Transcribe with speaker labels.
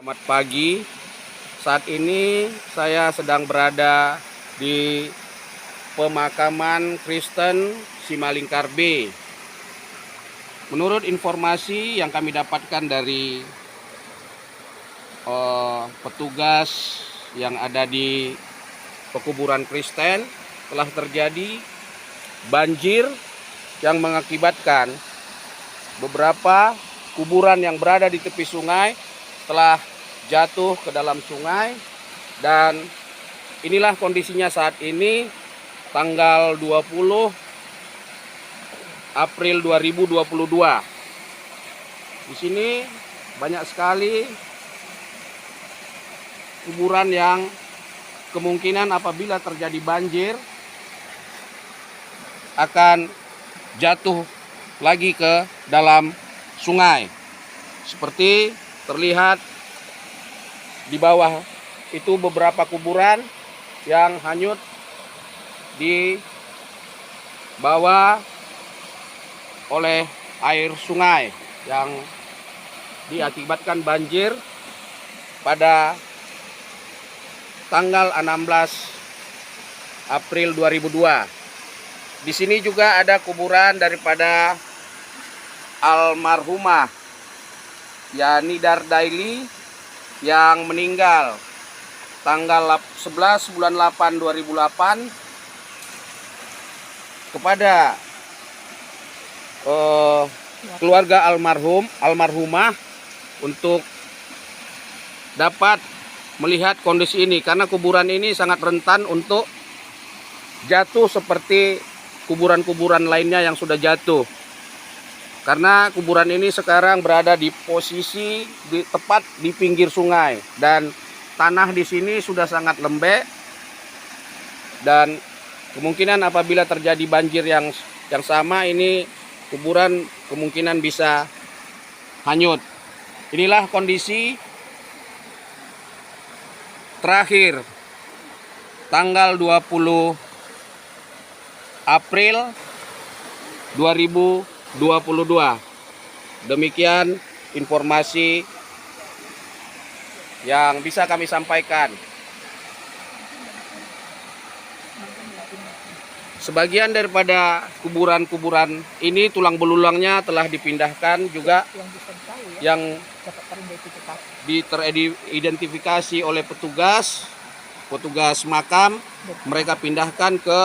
Speaker 1: Selamat pagi. Saat ini saya sedang berada di pemakaman Kristen Simalingkar B. Menurut informasi yang kami dapatkan dari petugas yang ada di pekuburan Kristen, telah terjadi banjir yang mengakibatkan beberapa kuburan yang berada di tepi sungai telah jatuh ke dalam sungai. Dan inilah kondisinya saat ini tanggal 20 April 2022. Di sini banyak sekali kuburan yang kemungkinan apabila terjadi banjir akan jatuh lagi ke dalam sungai. Seperti terlihat di bawah itu beberapa kuburan yang hanyut dibawa oleh air sungai yang diakibatkan banjir pada tanggal 16 April 2002. Di sini juga ada kuburan daripada almarhumah Yani Dardaili yang meninggal tanggal 11 bulan 8 2008 kepada keluarga almarhumah untuk dapat melihat kondisi ini, karena kuburan ini sangat rentan untuk jatuh seperti kuburan-kuburan lainnya yang sudah jatuh. Karena kuburan ini sekarang berada di posisi tepat di pinggir sungai, dan tanah di sini sudah sangat lembek, dan kemungkinan apabila terjadi banjir yang sama ini kuburan kemungkinan bisa hanyut. Inilah kondisi terakhir tanggal 20 April 2022. Demikian informasi yang bisa kami sampaikan. Sebagian daripada kuburan-kuburan ini tulang belulangnya telah dipindahkan juga, yang teridentifikasi oleh petugas makam. Mereka pindahkan ke